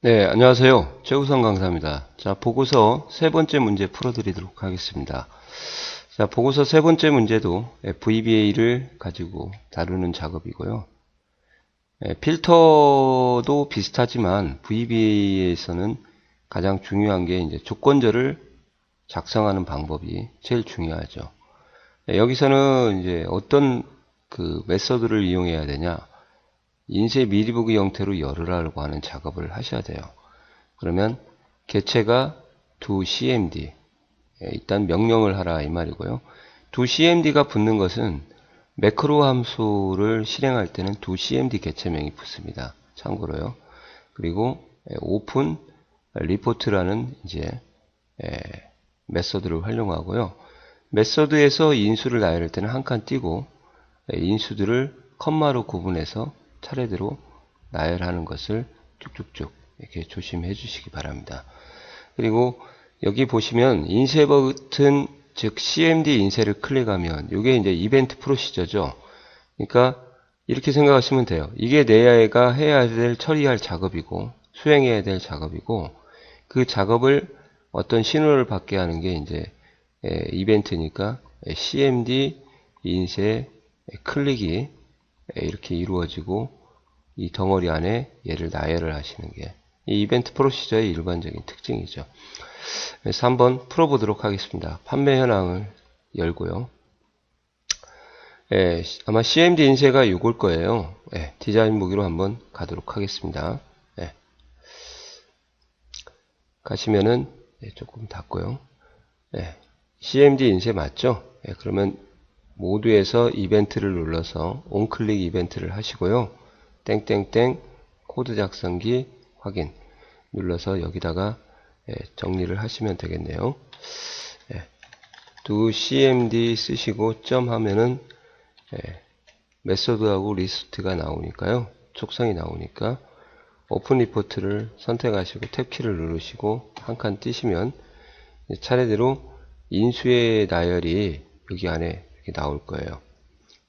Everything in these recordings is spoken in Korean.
네, 안녕하세요. 최우선 강사입니다. 자, 보고서 세 번째 문제 풀어드리도록 하겠습니다. 자, 보고서 세 번째 문제도 VBA를 가지고 다루는 작업이고요. 필터도 비슷하지만 VBA에서는 가장 중요한 게 이제 조건절을 작성하는 방법이 제일 중요하죠. 여기서는 이제 어떤 그 메서드를 이용해야 되냐? 인쇄 미리 보기 형태로 열으라고 하는 작업을 하셔야 돼요. 그러면 개체가 doCMD, 일단 명령을 하라 이 말이고요. doCMD가 붙는 것은 매크로 함수를 실행할 때는 doCMD 개체명이 붙습니다. 참고로요. 그리고 open report라는 이제 메서드를 활용하고요. 메서드에서 인수를 나열할 때는 한 칸 띄고 인수들을 컴마로 구분해서 차례대로 나열하는 것을 쭉쭉쭉 이렇게 조심해 주시기 바랍니다. 그리고 여기 보시면 인쇄 버튼, 즉 CMD 인쇄를 클릭하면 이게 이제 이벤트 프로시저죠. 그러니까 이렇게 생각하시면 돼요. 이게 내가 해야 될 처리할 작업이고 수행해야 될 작업이고 그 작업을 어떤 신호를 받게 하는 게 이제 이벤트니까 CMD 인쇄 클릭이 이렇게 이루어지고 이 덩어리 안에 얘를 나열을 하시는 게 이 이벤트 프로시저의 일반적인 특징이죠. 그래서 한번 풀어보도록 하겠습니다. 판매 현황을 열고요. 아마 CMD 인쇄가 이걸 거예요. 디자인 보기로 한번 가도록 하겠습니다. 가시면은 조금 닫고요. CMD 인쇄 맞죠? 그러면 모두에서 이벤트를 눌러서 온클릭 이벤트를 하시고요. 땡땡땡 코드 작성기 확인 눌러서 여기다가 정리를 하시면 되겠네요. do cmd 쓰시고 점 하면은 메소드하고 리스트가 나오니까요. 촉성이 나오니까 오픈 리포트를 선택하시고 탭키를 누르시고 한 칸 띄시면 차례대로 인수의 나열이 여기 안에 이렇게 나올 거예요.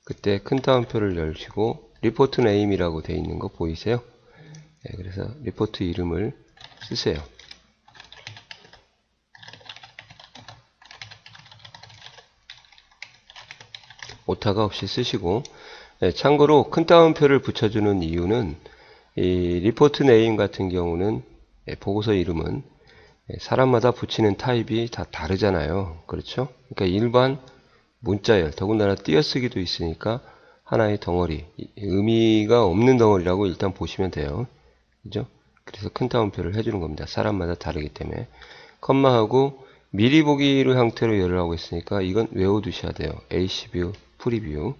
그때 큰 따옴표를 열시고 리포트 네임이라고 되어 있는 거 보이세요? 그래서 리포트 이름을 쓰세요. 오타가 없이 쓰시고 참고로 큰 따옴표를 붙여주는 이유는 이 리포트 네임 같은 경우는 보고서 이름은 사람마다 붙이는 타입이 다 다르잖아요. 그렇죠? 그러니까 일반 문자열, 더군다나 띄어쓰기도 있으니까 하나의 덩어리, 의미가 없는 덩어리라고 일단 보시면 돼요. 그죠? 그래서 큰 따옴표를 해주는 겁니다. 사람마다 다르기 때문에. 컴마하고 미리 보기로 형태로 열으라고 했으니까 이건 외워두셔야 돼요. AC뷰, 프리뷰.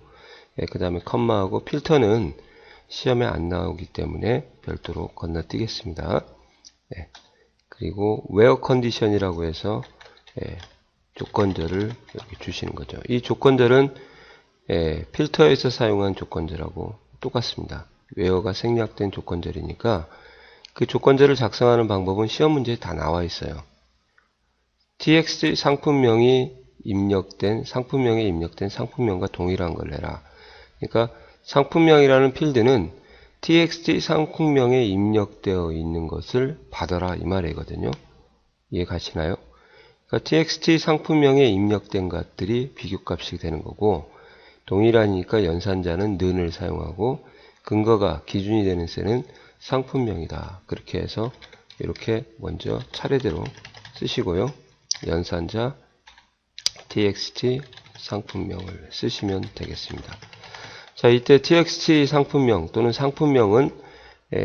그 다음에 컴마하고 필터는 시험에 안 나오기 때문에 별도로 건너뛰겠습니다. 그리고 where condition이라고 해서 조건절을 이렇게 주시는 거죠. 이 조건절은 필터에서 사용한 조건절하고 똑같습니다. where가 생략된 조건절이니까 그 조건절을 작성하는 방법은 시험 문제에 다 나와 있어요. txt 상품명이 입력된 상품명에 입력된 상품명과 동일한 걸 내라. 그러니까 상품명이라는 필드는 txt 상품명에 입력되어 있는 것을 받아라 이 말이거든요. 이해 가시나요? 그러니까 txt 상품명에 입력된 것들이 비교값이 되는 거고 동일하니까 연산자는 는을 사용하고 근거가 기준이 되는 셀은 상품명이다. 그렇게 해서 이렇게 먼저 차례대로 쓰시고요. 연산자 txt 상품명을 쓰시면 되겠습니다. 자, 이때 txt 상품명 또는 상품명은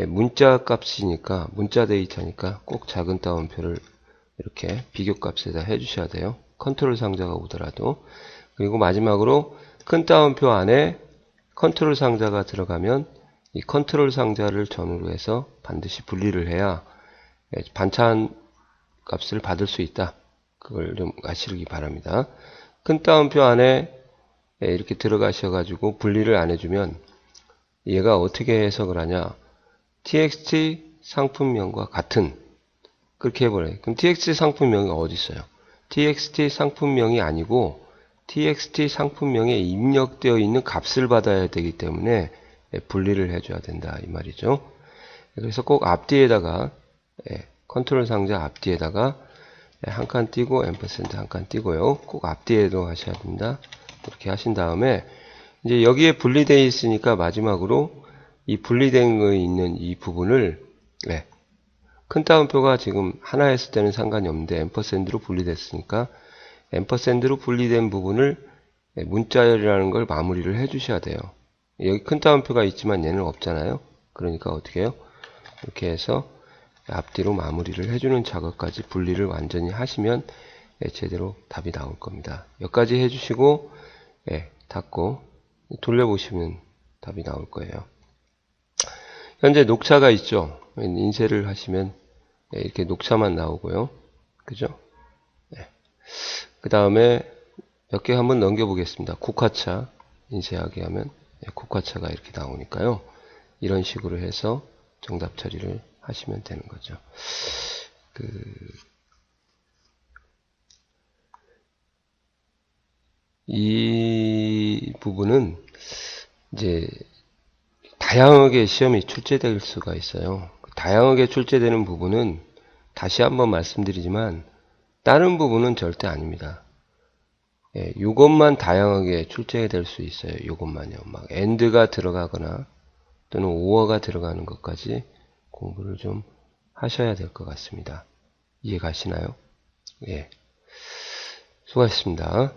문자 값이니까 문자 데이터니까 꼭 작은 따옴표를 이렇게 비교값에다 해주셔야 돼요. 컨트롤 상자가 오더라도. 그리고 마지막으로 큰 따옴표 안에 컨트롤 상자가 들어가면 이 컨트롤 상자를 전후로 해서 반드시 분리를 해야 반찬 값을 받을 수 있다. 그걸 좀 아시기 바랍니다. 큰 따옴표 안에 이렇게 들어가셔가지고 분리를 안 해주면 얘가 어떻게 해석을 하냐. txt 상품명과 같은 그렇게 해버려요. 그럼 txt 상품명이 어디 있어요? txt 상품명이 아니고 txt 상품명에 입력되어 있는 값을 받아야 되기 때문에 분리를 해줘야 된다 이 말이죠. 그래서 꼭 앞뒤에다가 컨트롤 상자 앞뒤에다가 한 칸 띄고 앰퍼센드 한 칸 띄고요. 꼭 앞뒤에도 하셔야 됩니다. 이렇게 하신 다음에 이제 여기에 분리되어 있으니까 마지막으로 이 분리된 거 있는 이 부분을 큰 따옴표가 지금 하나 했을 때는 상관이 없는데 앰퍼센드로 분리됐으니까 앰퍼센드로 분리된 부분을 문자열이라는 걸 마무리를 해 주셔야 돼요. 여기 큰 따옴표가 있지만 얘는 없잖아요. 그러니까 어떻게 해요? 이렇게 해서 앞뒤로 마무리를 해주는 작업까지 분리를 완전히 하시면 제대로 답이 나올 겁니다. 여기까지 해주시고 닫고 돌려보시면 답이 나올 거예요. 현재 녹차가 있죠. 인쇄를 하시면 이렇게 녹차만 나오고요. 그죠? 그 다음에 몇 개 한번 넘겨보겠습니다. 국화차 인쇄하게 하면 국화차가 이렇게 나오니까요. 이런 식으로 해서 정답 처리를 하시면 되는 거죠. 이 부분은 이제 다양하게 시험이 출제될 수가 있어요. 다양하게 출제되는 부분은 다시 한번 말씀드리지만 다른 부분은 절대 아닙니다. 이것만 다양하게 출제될 수 있어요. 이것만요. 막 AND가 들어가거나 또는 OR가 들어가는 것까지 공부를 좀 하셔야 될 것 같습니다. 이해 가시나요? 수고하셨습니다.